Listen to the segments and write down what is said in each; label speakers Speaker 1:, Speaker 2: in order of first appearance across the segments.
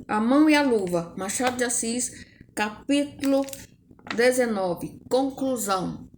Speaker 1: A Mão e a Luva, Machado de Assis, capítulo 19, conclusão.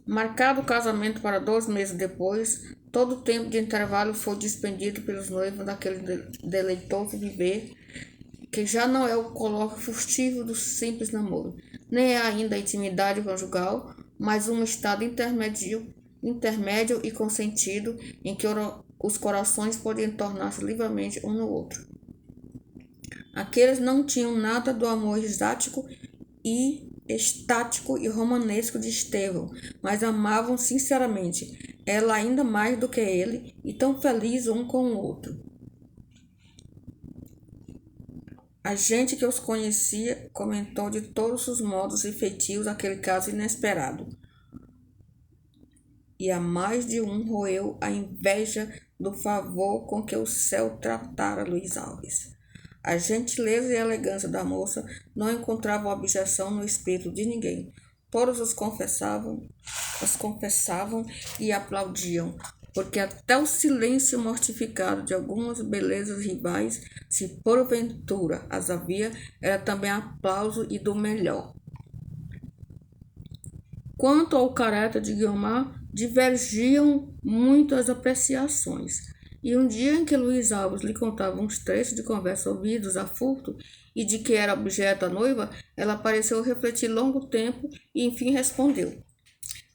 Speaker 1: Marcado o casamento para 2 meses depois, todo o tempo de intervalo foi despendido pelos noivos daquele deleitoso viver, que já não é o colóquio furtivo do simples namoro, nem é ainda a intimidade conjugal, mas um estado intermédio e consentido em que os corações podem tornar-se livremente um no outro. Aqueles não tinham nada do amor estático e romanesco de Estevão, mas amavam sinceramente, ela ainda mais do que ele, e tão felizes um com o outro. A gente que os conhecia comentou de todos os modos e feitios aquele caso inesperado. E a mais de um roeu a inveja do favor com que o céu tratara Luiz Alves. A gentileza e a elegância da moça não encontravam objeção no espírito de ninguém. Todos os confessavam e aplaudiam, porque até o silêncio mortificado de algumas belezas rivais, se porventura as havia, era também aplauso e do melhor. Quanto ao caráter de Guiomar, divergiam muito as apreciações. E um dia em que Luiz Alves lhe contava uns trechos de conversa ouvidos a furto e de que era objeto a noiva, ela pareceu refletir longo tempo e enfim respondeu: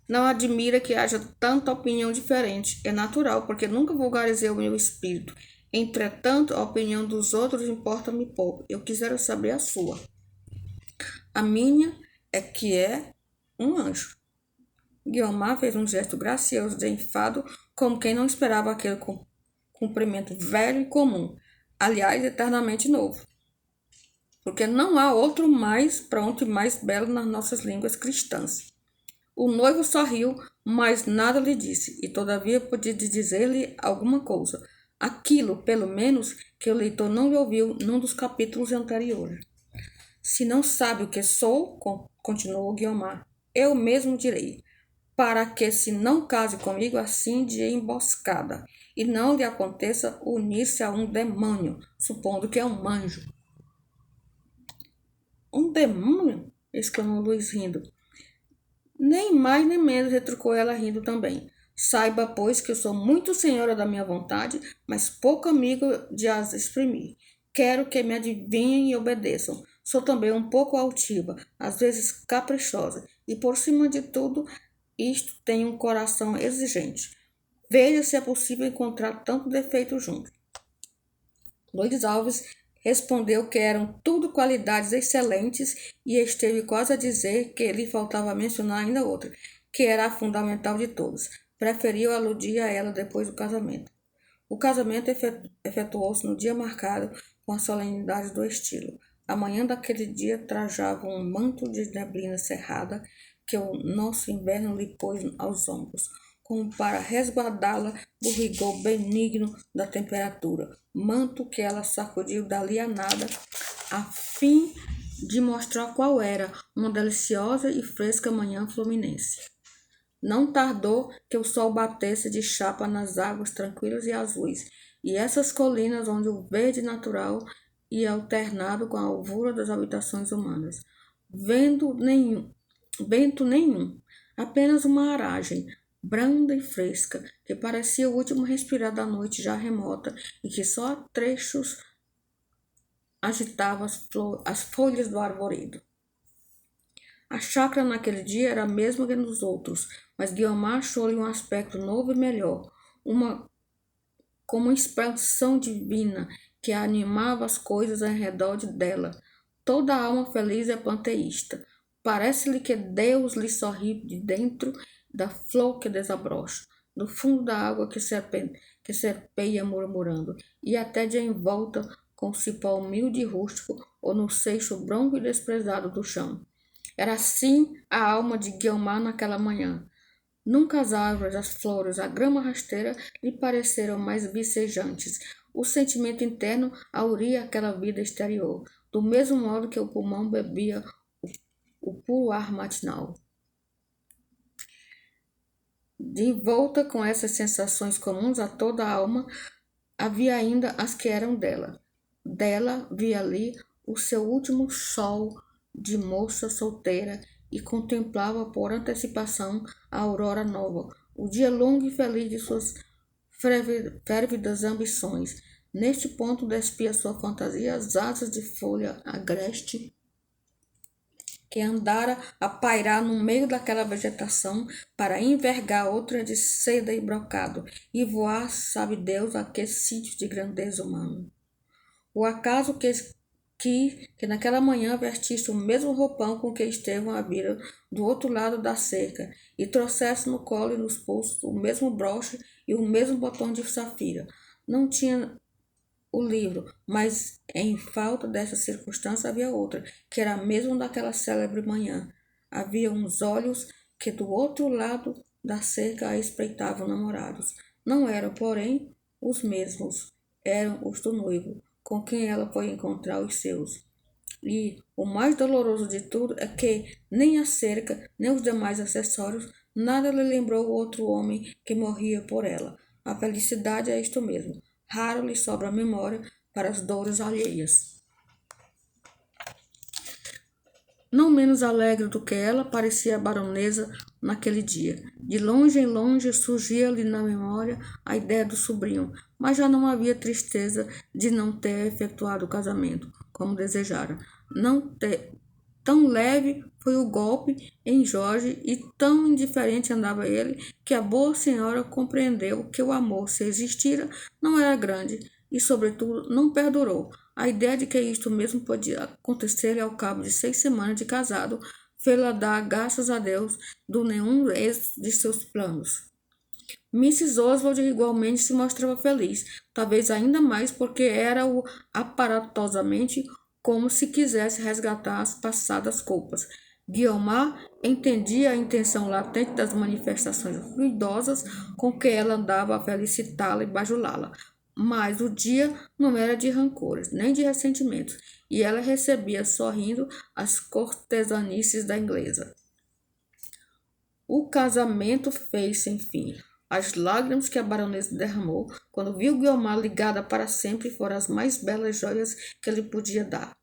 Speaker 1: não admira que haja tanta opinião diferente. É natural, porque nunca vulgarizei o meu espírito. Entretanto, a opinião dos outros importa-me pouco. Eu quisera saber a sua. A minha é que é um anjo. Guiomar fez um gesto gracioso de enfado, como quem não esperava aquele cumprimento velho e comum, aliás, eternamente novo. Porque não há outro mais pronto e mais belo nas nossas línguas cristãs. O noivo sorriu, mas nada lhe disse, e todavia podia dizer-lhe alguma coisa. Aquilo, pelo menos, que o leitor não lhe ouviu num dos capítulos anteriores. Se não sabe o que sou, continuou Guiomar, eu mesmo direi, para que se não case comigo assim de emboscada, e não lhe aconteça unir-se a um demônio, supondo que é um anjo. Um demônio? Exclamou Luiz rindo. Nem mais nem menos, retrucou ela rindo também. Saiba, pois, que eu sou muito senhora da minha vontade, mas pouco amigo de as exprimir. Quero que me adivinhem e obedeçam. Sou também um pouco altiva, às vezes caprichosa, e por cima de tudo, isto tenho um coração exigente. Veja se é possível encontrar tanto defeito junto. Luiz Alves respondeu que eram tudo qualidades excelentes e esteve quase a dizer que lhe faltava mencionar ainda outra, que era a fundamental de todas. Preferiu aludir a ela depois do casamento. O casamento efetuou-se no dia marcado com a solenidade do estilo. A manhã daquele dia trajava um manto de neblina cerrada que o nosso inverno lhe pôs aos ombros, como para resguardá-la do rigor benigno da temperatura, manto que ela sacudiu dali a nada, a fim de mostrar qual era uma deliciosa e fresca manhã fluminense. Não tardou que o sol batesse de chapa nas águas tranquilas e azuis, e essas colinas onde o verde natural ia alternado com a alvura das habitações humanas. Vento nenhum, apenas uma aragem, branda e fresca, que parecia o último respirar da noite já remota e que só a trechos agitava as folhas do arvoredo. A chácara naquele dia era a mesma que nos outros, mas Guiomar achou-lhe um aspecto novo e melhor, como uma expansão divina que animava as coisas ao redor dela. Toda a alma feliz é panteísta. Parece-lhe que Deus lhe sorri de dentro da flor que desabrocha, do fundo da água que serpeia murmurando, e até de envolta com cipó humilde e rústico, ou no seixo branco e desprezado do chão. Era assim a alma de Guiomar naquela manhã. Nunca as árvores, as flores, a grama rasteira lhe pareceram mais vicejantes. O sentimento interno auria aquela vida exterior, do mesmo modo que o pulmão bebia o puro ar matinal. De volta com essas sensações comuns a toda a alma, Havia ainda as que eram dela. Dela via ali o seu último sol de moça solteira e contemplava por antecipação a aurora nova, o dia longo e feliz de suas férvidas ambições. Neste ponto despia sua fantasia as asas de folha agreste que andara a pairar no meio daquela vegetação para envergar outra de seda e brocado e voar, sabe Deus, a que sítio de grandeza humana. O acaso que naquela manhã vestisse o mesmo roupão com que Estevão a vira do outro lado da cerca e trouxesse no colo e nos pulsos o mesmo broche e o mesmo botão de safira. Não tinha o livro, mas em falta dessa circunstância havia outra, que era mesmo daquela célebre manhã. Havia uns olhos que do outro lado da cerca a espreitavam namorados. Não eram, porém, os mesmos, eram os do noivo, com quem ela foi encontrar os seus. E o mais doloroso de tudo é que nem a cerca, nem os demais acessórios, nada lhe lembrou o outro homem que morria por ela. A felicidade é isto mesmo. Raro lhe sobra a memória para as dores alheias. Não menos alegre do que ela parecia a baronesa naquele dia. De longe em longe surgia-lhe na memória a ideia do sobrinho, mas já não havia tristeza de não ter efetuado o casamento, como desejara. Tão leve foi o golpe em Jorge e tão indiferente andava ele, que a boa senhora compreendeu que o amor, se existira, não era grande e, sobretudo, não perdurou. A ideia de que isto mesmo podia acontecer ao cabo de 6 semanas de casado fê-la dar graças a Deus do nenhum êxito de seus planos. Mrs. Oswald igualmente se mostrava feliz, talvez ainda mais porque era-o aparatosamente como se quisesse resgatar as passadas culpas. Guiomar entendia a intenção latente das manifestações ruidosas com que ela andava a felicitá-la e bajulá-la, mas o dia não era de rancores, nem de ressentimentos, e ela recebia sorrindo as cortesanices da inglesa. O casamento fez-se, enfim. As lágrimas que a baronesa derramou quando viu Guiomar ligada para sempre foram as mais belas joias que lhe podia dar.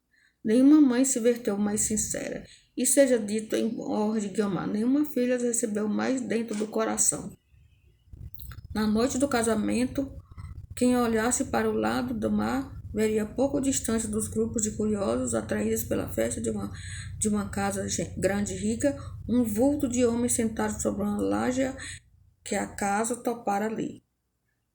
Speaker 1: Nenhuma mãe se verteu mais sincera, e seja dito em honra de Guiomar, nenhuma filha as recebeu mais dentro do coração. Na noite do casamento, quem olhasse para o lado do mar veria pouco distante dos grupos de curiosos atraídos pela festa de uma casa grande e rica, um vulto de homem sentado sobre uma laje que a casa topara ali.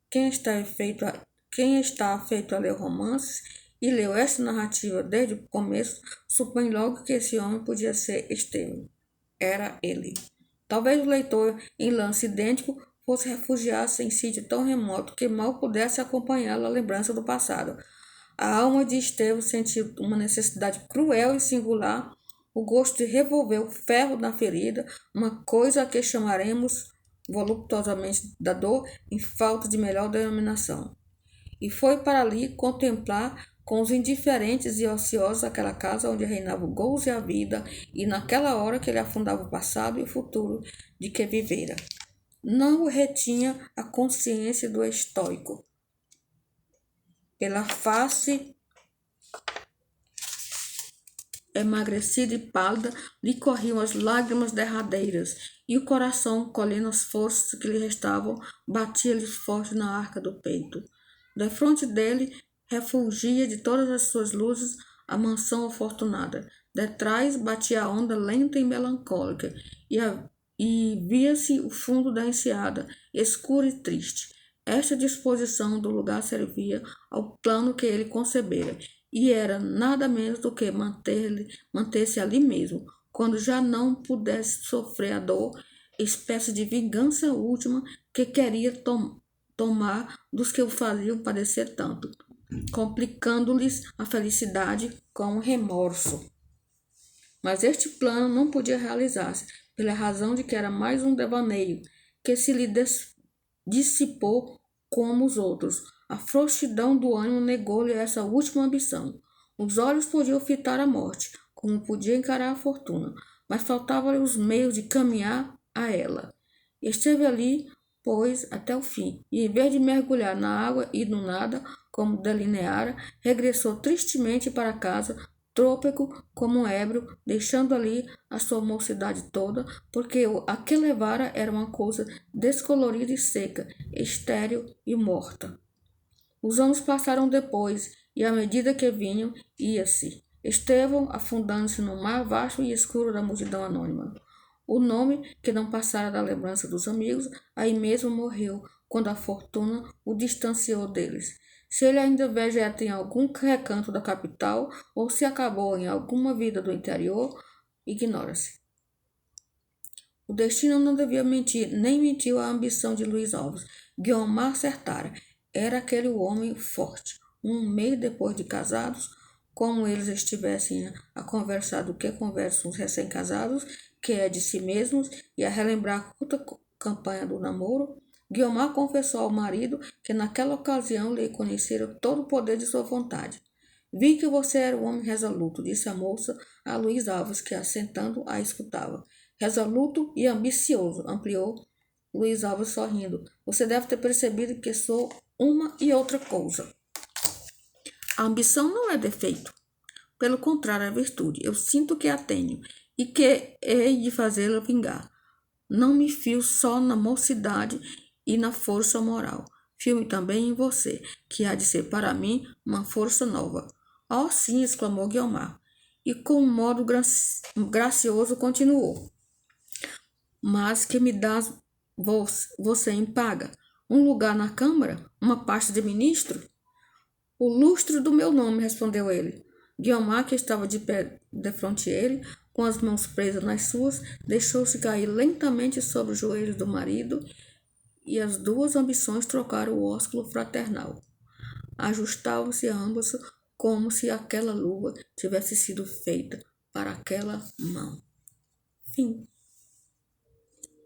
Speaker 1: Quem está afeito a ler romances e leu esta narrativa desde o começo, supõe logo que esse homem podia ser Estevão. Era ele. Talvez o leitor, em lance idêntico, fosse refugiar-se em sítio tão remoto que mal pudesse acompanhá-lo a lembrança do passado. A alma de Estevão sentiu uma necessidade cruel e singular, o gosto de revolver o ferro na ferida, uma coisa a que chamaremos voluptuosamente da dor, em falta de melhor denominação. E foi para ali contemplar com os indiferentes e ociosos aquela casa onde reinava o gozo e a vida, e naquela hora que ele afundava o passado e o futuro de que vivera. Não o retinha a consciência do estoico. Pela face emagrecida e pálida lhe corriam as lágrimas derradeiras, e o coração, colhendo as forças que lhe restavam, batia-lhe forte na arca do peito. Defronte dele refulgia de todas as suas luzes a mansão afortunada. Detrás batia a onda lenta e melancólica, e via-se o fundo da enseada, escuro e triste. Esta disposição do lugar servia ao plano que ele concebera, e era nada menos do que manter-se ali mesmo, quando já não pudesse sofrer a dor, espécie de vingança última que queria tomar dos que o faziam padecer tanto, complicando-lhes a felicidade com o remorso. Mas este plano não podia realizar-se, pela razão de que era mais um devaneio, que se lhe dissipou como os outros. A frouxidão do ânimo negou-lhe essa última ambição. Os olhos podiam fitar a morte, como podia encarar a fortuna, mas faltavam-lhe os meios de caminhar a ela. Esteve ali, pois, até o fim, e em vez de mergulhar na água e no nada, como delineara, regressou tristemente para casa, trôpego como um ébrio, deixando ali a sua mocidade toda, porque a que levara era uma coisa descolorida e seca, estéril e morta. Os anos passaram depois, e à medida que vinham, ia-se Estevão afundando-se no mar vasto e escuro da multidão anônima. O nome, que não passara da lembrança dos amigos, aí mesmo morreu, quando a fortuna o distanciou deles. Se ele ainda vegeta em algum recanto da capital, ou se acabou em alguma vida do interior, ignora-se. O destino não devia mentir, nem mentiu a ambição de Luiz Alves. Guiomar acertara. Era aquele homem forte. Um mês depois de casados, como eles estivessem a conversar do que conversam os recém-casados, que é de si mesmos, e a relembrar a curta campanha do namoro, Guiomar confessou ao marido que naquela ocasião lhe conhecera todo o poder de sua vontade. Vi que você era um homem resoluto, disse a moça a Luiz Alves, que assentando a escutava. Resoluto e ambicioso, ampliou Luiz Alves sorrindo. Você deve ter percebido que sou uma e outra coisa. A ambição não é defeito. Pelo contrário, é virtude. Eu sinto que a tenho e que hei de fazê-la vingar. Não me fio só na mocidade e na força moral. Fio-me também em você, que há de ser para mim uma força nova. Oh, sim, exclamou Guiomar. E com um modo gracioso continuou. Mas que me dás você em paga? Um lugar na Câmara? Uma pasta de ministro? O lustre do meu nome, respondeu ele. Guiomar, que estava de pé defronte ele, com as mãos presas nas suas, deixou-se cair lentamente sobre os joelhos do marido e as duas ambições trocaram o ósculo fraternal. Ajustavam-se ambas como se aquela luva tivesse sido feita para aquela mão. Fim.